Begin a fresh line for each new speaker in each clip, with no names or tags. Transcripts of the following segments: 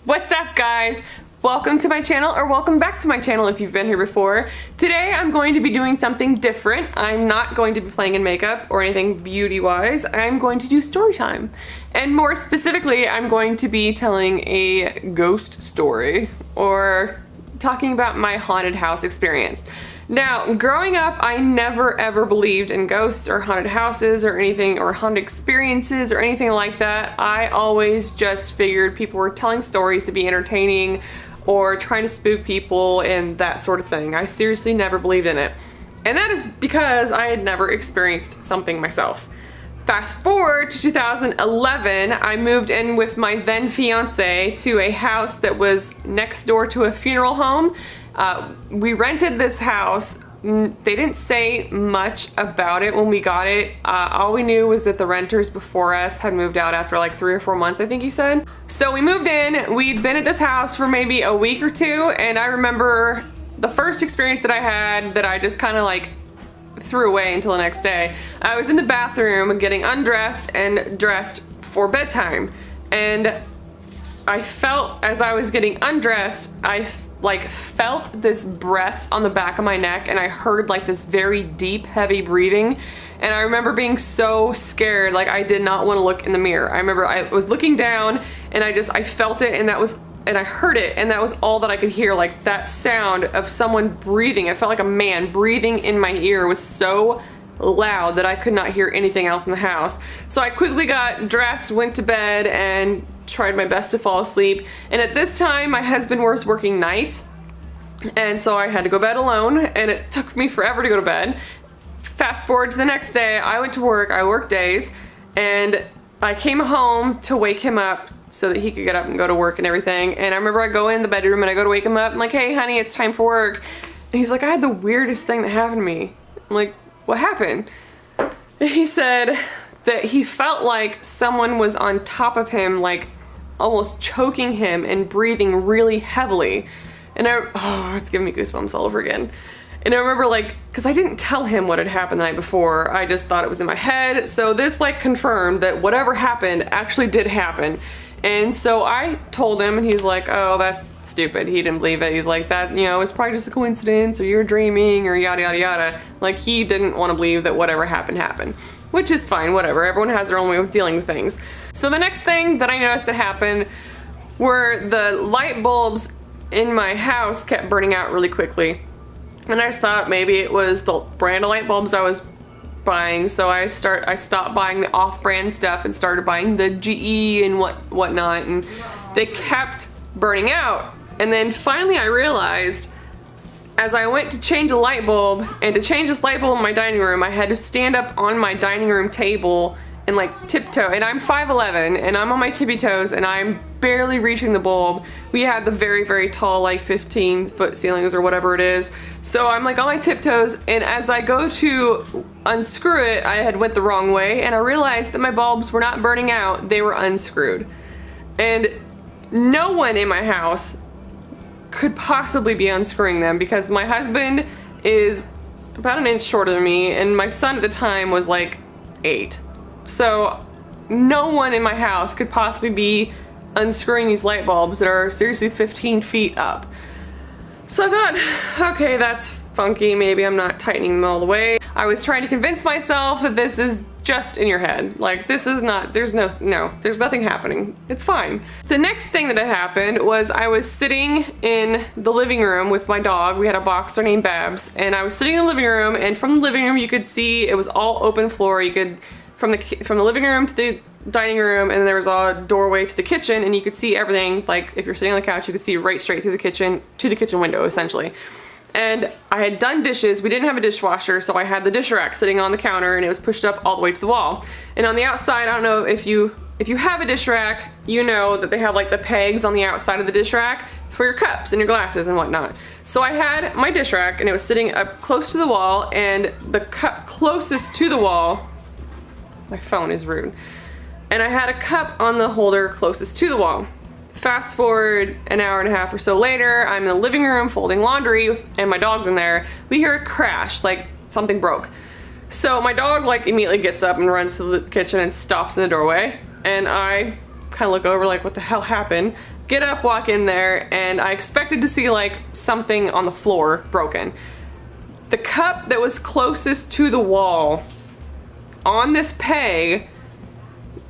What's up, guys? Welcome to my channel, or welcome back to my channel if you've been here before. Today I'm going to be doing something different. I'm not going to be playing in makeup or anything beauty-wise. I'm going to do story time. And more specifically, I'm going to be telling a ghost story, or talking about my haunted house experience. Now, growing up, I never ever believed in ghosts or haunted houses or anything, or haunted experiences or anything like that. I always just figured people were telling stories to be entertaining or trying to spook people and that sort of thing. I seriously never believed in it. And that is because I had never experienced something myself. Fast forward to 2011, I moved in with my then fiance to a house that was next door to a funeral home. We rented this house. They didn't say much about it when we got it. All we knew was that the renters before us had moved out after like 3 or 4 months, I think he said. So we moved in, we'd been at this house for maybe a week or two, and I remember the first experience that I had that I just kind of like threw away until the next day. I was in the bathroom getting undressed and dressed for bedtime, and I felt, as I was getting undressed, I felt this breath on the back of my neck, and I heard like this very deep, heavy breathing. And I remember being so scared, like I did not want to look in the mirror. I remember I was looking down and I felt it, and I heard it, and that was all that I could hear. Like that sound of someone breathing. It felt like a man breathing in my ear was so loud that I could not hear anything else in the house. So I quickly got dressed, went to bed, and tried my best to fall asleep. And at this time, my husband was working nights, and so I had to go to bed alone, and it took me forever to go to bed. Fast forward to the next day, I went to work. I worked days, and I came home to wake him up so that he could get up and go to work and everything. And I remember I go in the bedroom and I go to wake him up. I'm like, hey honey, it's time for work. And he's like, I had the weirdest thing that happened to me. I'm like, what happened? And he said that he felt like someone was on top of him, like almost choking him and breathing really heavily. And it's giving me goosebumps all over again. And I remember, like, because I didn't tell him what had happened the night before, I just thought it was in my head. So this like confirmed that whatever happened actually did happen. And so I told him, and he's like, oh, that's stupid. He didn't believe it. He's like, that, you know, it's probably just a coincidence, or you're dreaming, or yada yada yada. Like, he didn't want to believe that whatever happened happened. Which is fine, whatever. Everyone has their own way of dealing with things. So the next thing that I noticed that happened were the light bulbs in my house kept burning out really quickly. And I just thought maybe it was the brand of light bulbs I was buying. So I stopped buying the off-brand stuff and started buying the GE and whatnot. And they kept burning out. And then finally I realized, as I went to change a light bulb, and to change this light bulb in my dining room, I had to stand up on my dining room table and like tiptoe, and I'm 5'11", and I'm on my tippy toes, and I'm barely reaching the bulb. We had the very, very tall, like 15-foot ceilings or whatever it is. So I'm like on my tiptoes, and as I go to unscrew it, I had went the wrong way, and I realized that my bulbs were not burning out, they were unscrewed. And no one in my house could possibly be unscrewing them, because my husband is about an inch shorter than me, and my son at the time was like 8. So no one in my house could possibly be unscrewing these light bulbs that are seriously 15 feet up. So I thought, okay, that's funky, maybe I'm not tightening them all the way. I was trying to convince myself that this is just in your head. Like, this is not, there's nothing happening. It's fine. The next thing that had happened was I was sitting in the living room with my dog. We had a boxer named Babs, and I was sitting in the living room, and from the living room you could see it was all open floor. You could, from the living room to the dining room, and there was a doorway to the kitchen, and you could see everything. Like, if you're sitting on the couch, you could see right straight through the kitchen to the kitchen window, essentially. And I had done dishes. We didn't have a dishwasher, so I had the dish rack sitting on the counter, and it was pushed up all the way to the wall. And on the outside, I don't know if you have a dish rack, you know that they have like the pegs on the outside of the dish rack for your cups and your glasses and whatnot. So I had my dish rack, and it was sitting up close to the wall, and the cup closest to the wall, my phone is rude, and I had a cup on the holder closest to the wall. Fast forward an hour and a half or so later, I'm in the living room folding laundry, and my dog's in there. We hear a crash, like something broke. So my dog like immediately gets up and runs to the kitchen and stops in the doorway, and I kind of look over like, what the hell happened? Get up, walk in there, and I expected to see like something on the floor broken. The cup that was closest to the wall on this peg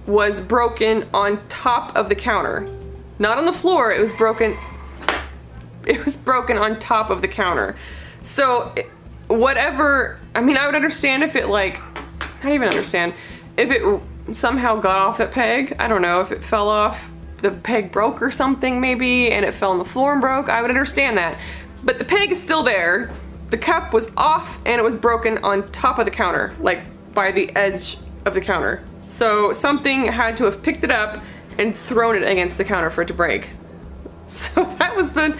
was broken on top of the counter. Not on the floor, it was broken on top of the counter. So whatever, I mean, I would understand if it like, not even understand, if it somehow got off that peg. I don't know, if it fell off, the peg broke or something maybe, and it fell on the floor and broke, I would understand that. But the peg is still there. The cup was off and it was broken on top of the counter, like by the edge of the counter. So something had to have picked it up and thrown it against the counter for it to break. So that was when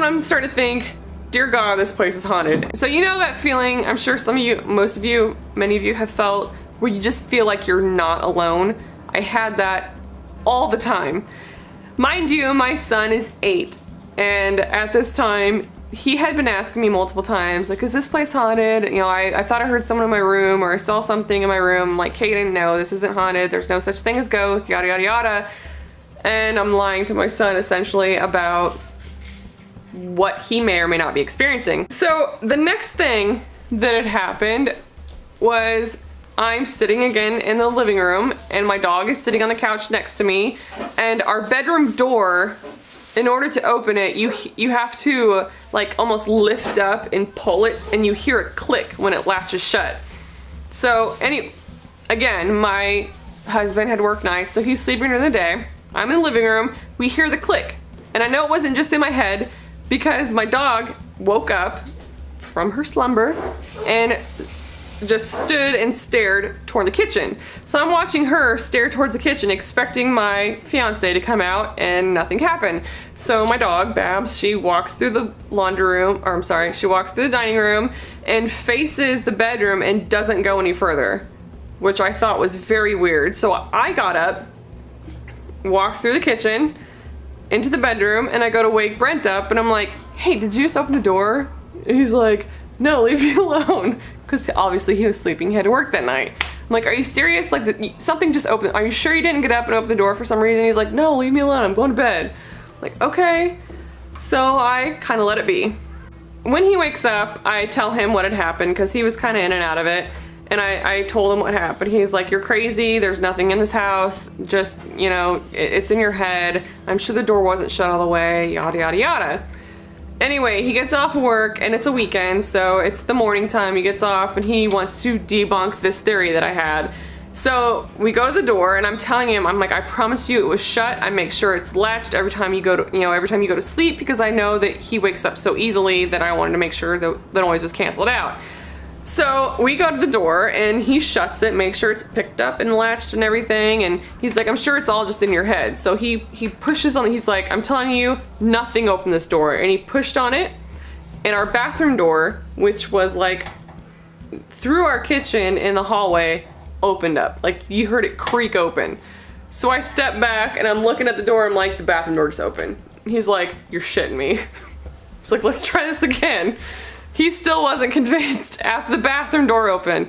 I'm starting to think, dear God, this place is haunted. So you know that feeling, I'm sure some of you, most of you, many of you have felt, where you just feel like you're not alone. I had that all the time. Mind you, my son is 8, and at this time, he had been asking me multiple times, like, is this place haunted? You know, I thought I heard someone in my room, or I saw something in my room. I'm like, Kaden, no, this isn't haunted. There's no such thing as ghosts, yada, yada, yada. And I'm lying to my son, essentially, about what he may or may not be experiencing. So the next thing that had happened was I'm sitting again in the living room, and my dog is sitting on the couch next to me, and our bedroom door, in order to open it, you have to like almost lift up and pull it, and you hear it click when it latches shut. So again, my husband had worked nights, so he's sleeping during the day. I'm in the living room, we hear the click, and I know it wasn't just in my head because my dog woke up from her slumber and just stood and stared toward the kitchen. So I'm watching her stare towards the kitchen, expecting my fiance to come out, and nothing happened. So my dog, Babs, she walks through the laundry room, or I'm sorry, she walks through the dining room and faces the bedroom and doesn't go any further, which I thought was very weird. So I got up, walked through the kitchen, into the bedroom, and I go to wake Brent up, and I'm like, hey, did you just open the door? And he's like, no, leave me alone. Because obviously he was sleeping, he had to work that night. I'm like, are you serious? Like, something just opened. Are you sure you didn't get up and open the door for some reason? He's like, no, leave me alone, I'm going to bed. I'm like, okay. So I kind of let it be. When he wakes up, I tell him what had happened, because he was kind of in and out of it. And I told him what happened. He's like, you're crazy, there's nothing in this house, just, you know, it's in your head. I'm sure the door wasn't shut all the way, yada, yada, yada. Anyway, he gets off work, and it's a weekend, so it's the morning time. He gets off, and he wants to debunk this theory that I had. So we go to the door, and I'm telling him, I'm like, I promise you it was shut. I make sure it's latched every time you go to, every time you go to sleep, because I know that he wakes up so easily that I wanted to make sure that the noise was canceled out. So we go to the door, and he shuts it, makes sure it's picked up and latched and everything, and he's like, I'm sure it's all just in your head. So he pushes on it, he's like, I'm telling you, nothing opened this door. And he pushed on it, and our bathroom door, which was like through our kitchen in the hallway, opened up. Like, you heard it creak open. So I step back, and I'm looking at the door, I'm like, the bathroom door just opened. He's like, you're shitting me. He's like, let's try this again. He still wasn't convinced after the bathroom door opened.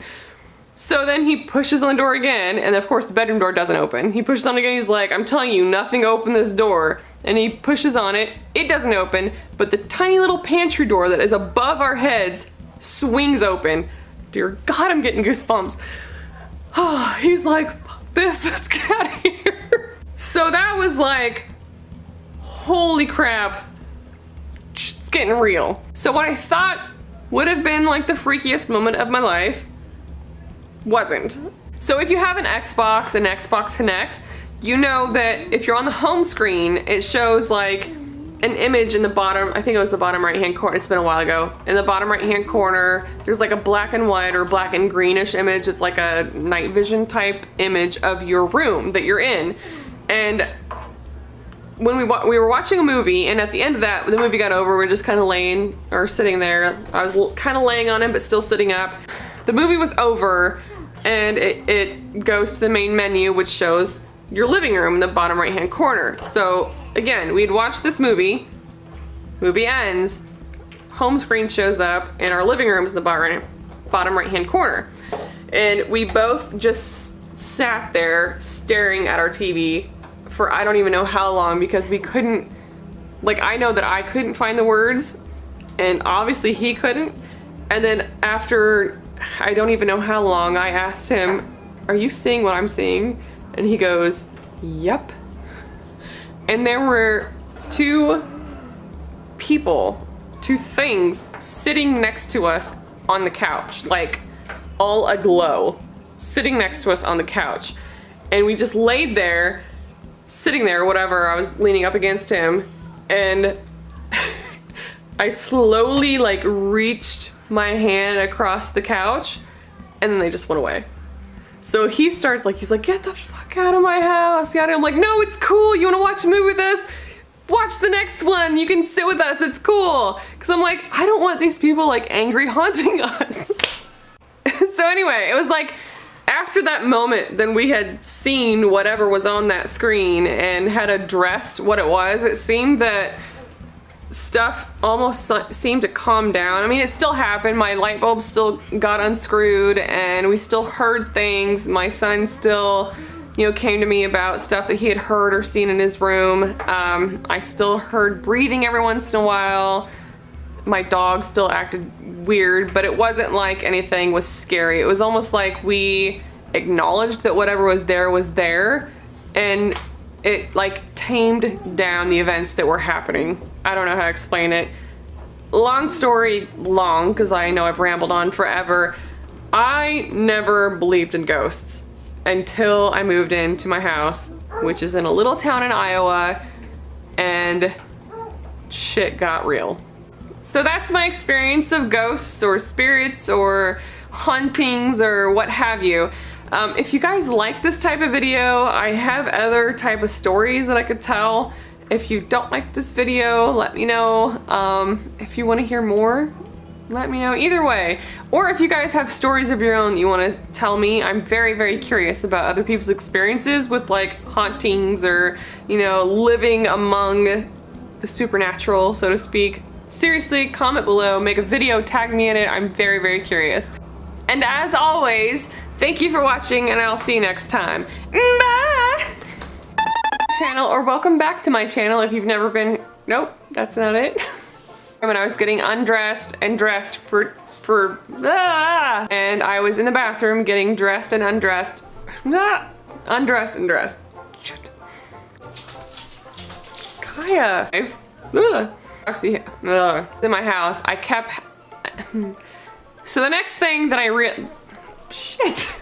So then he pushes on the door again, and of course the bedroom door doesn't open. He pushes on it again, he's like, I'm telling you, nothing opened this door. And he pushes on it, it doesn't open, but the tiny little pantry door that is above our heads swings open. Dear God, I'm getting goosebumps. Oh, he's like, fuck this, let's get out of here. So that was like, holy crap, it's getting real. So what I thought would have been like the freakiest moment of my life wasn't. So if you have an Xbox and Xbox Connect, you know that if you're on the home screen, it shows like an image in the bottom, I think it was the bottom right hand corner, it's been a while ago. In the bottom right hand corner, there's like a black and white or black and greenish image. It's like a night vision type image of your room that you're in. And when we were watching a movie, and at the end of that, when the movie got over, we were just kind of laying, or sitting there. I was kind of laying on him, but still sitting up. The movie was over, and it goes to the main menu, which shows your living room in the bottom right hand corner. So again, we'd watched this movie ends, home screen shows up, and our living room's in the bottom right hand corner. And we both just sat there staring at our TV for I don't even know how long because we couldn't, like, I know that I couldn't find the words and obviously he couldn't. And then after I don't even know how long, I asked him, "Are you seeing what I'm seeing?" And he goes, "Yep." And there were two people, two things sitting next to us on the couch, like all aglow, sitting next to us on the couch. And we just laid there, sitting there, whatever, I was leaning up against him, and I slowly like reached my hand across the couch, and then they just went away. So he starts like, he's like, "Get the fuck out of my house." Yeah, I'm like, "No, it's cool. You wanna watch a movie with us? Watch the next one. You can sit with us. It's cool." Cause I'm like, I don't want these people like angry haunting us. So anyway, it was like after that moment, then we had seen whatever was on that screen and had addressed what it was. It seemed that stuff almost seemed to calm down. I mean, it still happened. My light bulb still got unscrewed and we still heard things. My son still, you know, came to me about stuff that he had heard or seen in his room. I still heard breathing every once in a while. My dog still acted weird, but it wasn't like anything was scary. It was almost like we acknowledged that whatever was there, and it like tamed down the events that were happening. I don't know how to explain it. Long story long, because I know I've rambled on forever. I never believed in ghosts until I moved into my house, which is in a little town in Iowa, and shit got real. So that's my experience of ghosts or spirits or hauntings or what have you. If you guys like this type of video, I have other type of stories that I could tell. If you don't like this video, let me know. If you want to hear more, let me know. Either way. Or if you guys have stories of your own that you want to tell me, I'm very, very curious about other people's experiences with like hauntings or, you know, living among the supernatural, so to speak. Seriously, comment below, make a video, tag me in it. I'm very, very curious. And as always, thank you for watching and I'll see you next time. Bye! Channel, or welcome back to my channel if you've never been. Nope, that's not it. When I was getting undressed and dressed and I was in the bathroom getting dressed and undressed. Undressed and dressed. Shit. Kaya. Roxy, in my house, I kept. So the next thing that shit.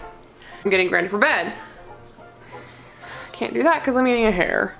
I'm getting ready for bed. Can't do that because I'm eating a hair.